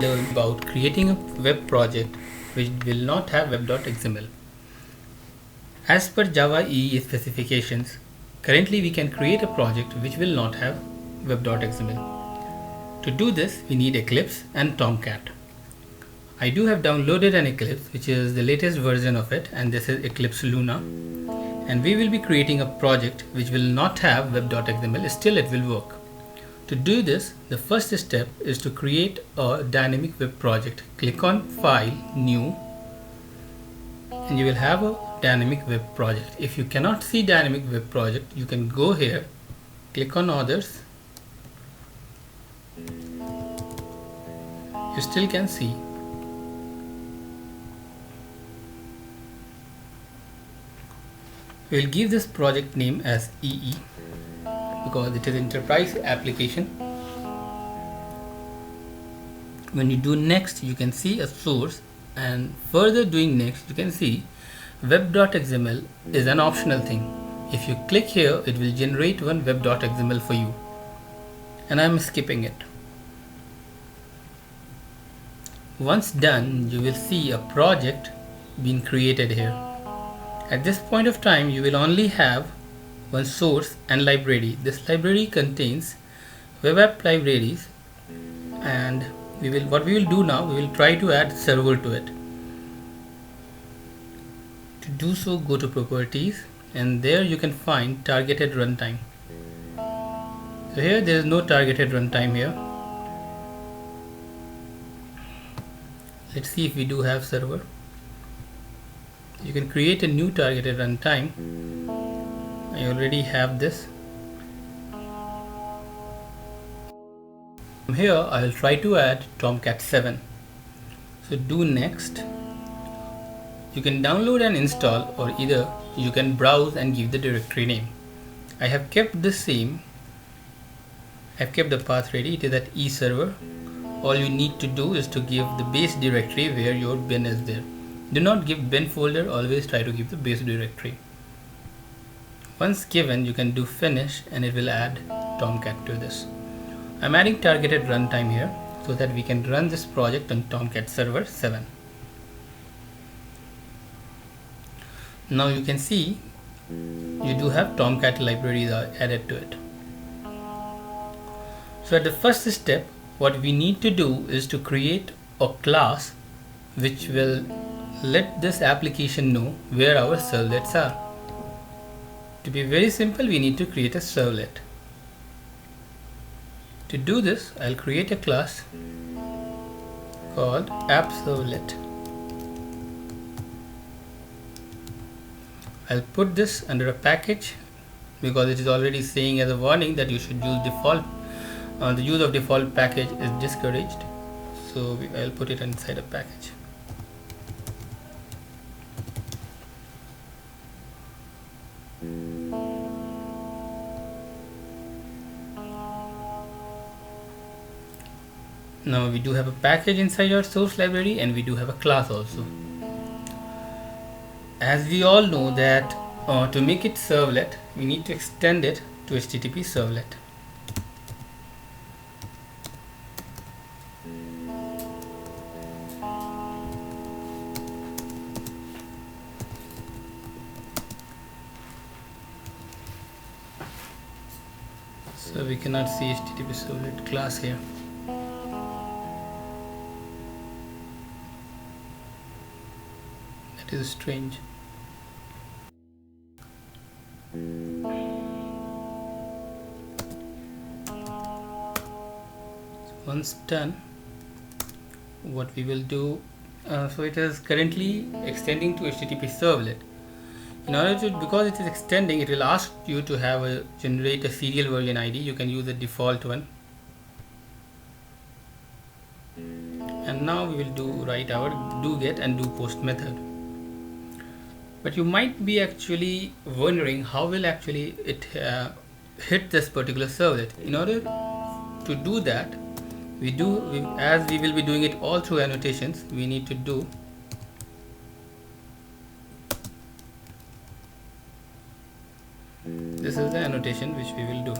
learn about creating a web project which will not have web.xml. As per Java EE specifications, currently we can create a project which will not have web.xml. To do this, we need Eclipse and Tomcat. I do have downloaded an Eclipse, which is the latest version of it, and this is Eclipse Luna. And we will be creating a project which will not have web.xml, still it will work. To do this, the first step is to create a dynamic web project. Click on File, New, and you will have a dynamic web project. If you cannot see dynamic web project, you can go here, click on Others. You still can see. We will give this project name as EE because it is enterprise application. When you do next, you can see a source, and further doing next, you can see web.xml is an optional thing. If you click here, it will generate one web.xml for you, and I am skipping it. Once done, you will see a project being created here. At this point of time, you will only have one source and library. This library contains web app libraries, and what we will do now, we will try to add server to it. To do so, go to Properties, and there you can find targeted runtime. So here there is no targeted runtime here. Let's see if we do have server. You can create a new targeted runtime. I already have this. From here I will try to add Tomcat 7. So do next. You can download and install, or either you can browse and give the directory name. I have kept the same. I have kept the path ready. It is at eServer. All you need to do is to give the base directory where your bin is there. Do not give bin folder, always try to give the base directory. Once given, you can do finish and it will add Tomcat to this. I'm adding targeted runtime here so that we can run this project on Tomcat server 7. Now you can see you do have Tomcat libraries added to it. So at the first step, what we need to do is to create a class which will let this application know where our servlets are. To be very simple, we need to create a servlet. To do this, I'll create a class called app_servlet. I'll put this under a package because it is already saying as a warning that you should use default. The use of default package is discouraged, so I'll put it inside a package. Now we do have a package inside our source library, and we do have a class also. As we all know that to make it servlet, we need to extend it to HTTP servlet. So we cannot see HTTP servlet class here. That is strange. Once done, what we will do, so it is currently extending to HTTP servlet. In order to, because it is extending, it will ask you to generate a serial version ID. You can use the default one. And now we will write our do get and do post method. But you might be actually wondering how will actually it hit this particular servlet. In order to do that, as we will be doing it all through annotations, we need to do this is the annotation which we will do.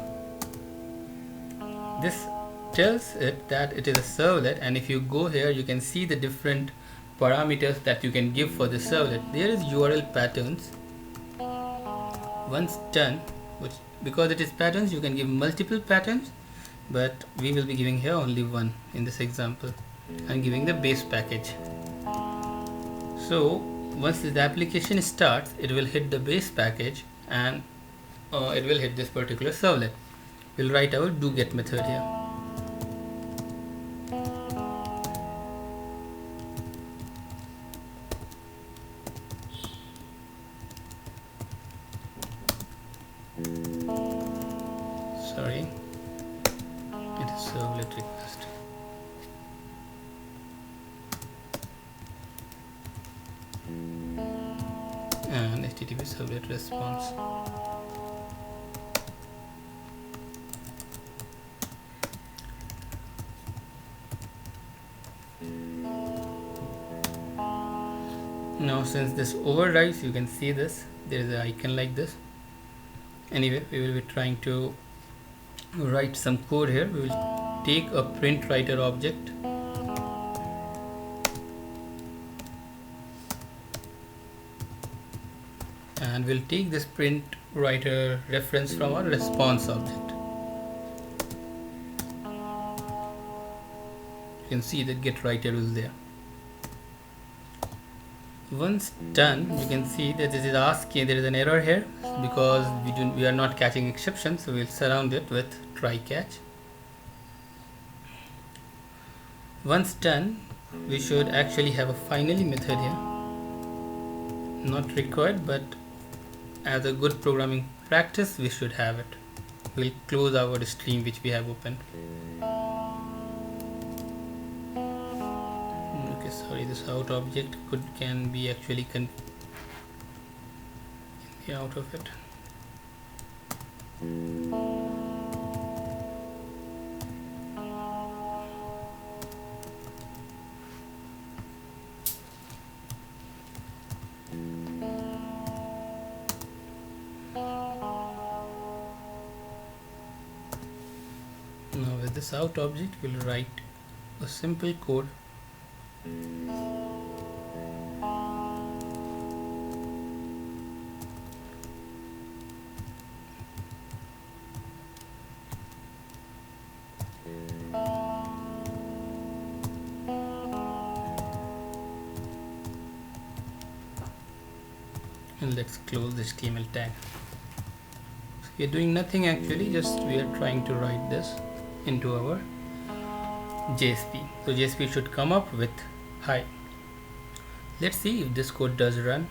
This tells it that it is a servlet, and if you go here you can see the different parameters that you can give for the servlet. There is URL patterns. Once done, which because it is patterns you can give multiple patterns, but we will be giving here only one. In this example I'm giving the base package. So once this application starts, it will hit the base package and it will hit this particular servlet. We'll write our doGet method here. Sorry, it is servlet request. And HTTP servlet response. Now since this overrides, you can see this, there is an icon like this. Anyway, we will be trying to write some code here. We will take a print writer object and we'll take this print writer reference from our response object. You can see that get writer is there. Once done, you can see that this is asking, there is an error here because we are not catching exceptions, so we'll surround it with try catch. Once done, we should actually have a finally method here. Not required, but as a good programming practice we should have it. We'll close our stream which we have opened. Okay, sorry, this out object can be actually out of it. Now with this out object we'll write a simple code. And let's close the HTML tag. So we are doing nothing actually, just we are trying to write this into our JSP. So JSP should come up with hi. Let's see if this code does run.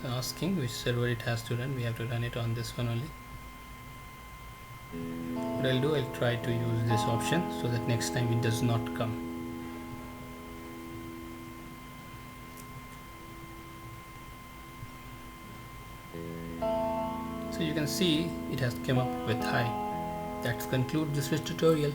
So asking which server it has to run, we have to run it on this one only. What I'll do, I'll try to use this option so that next time it does not come. So you can see it has come up with hi. That concludes this tutorial.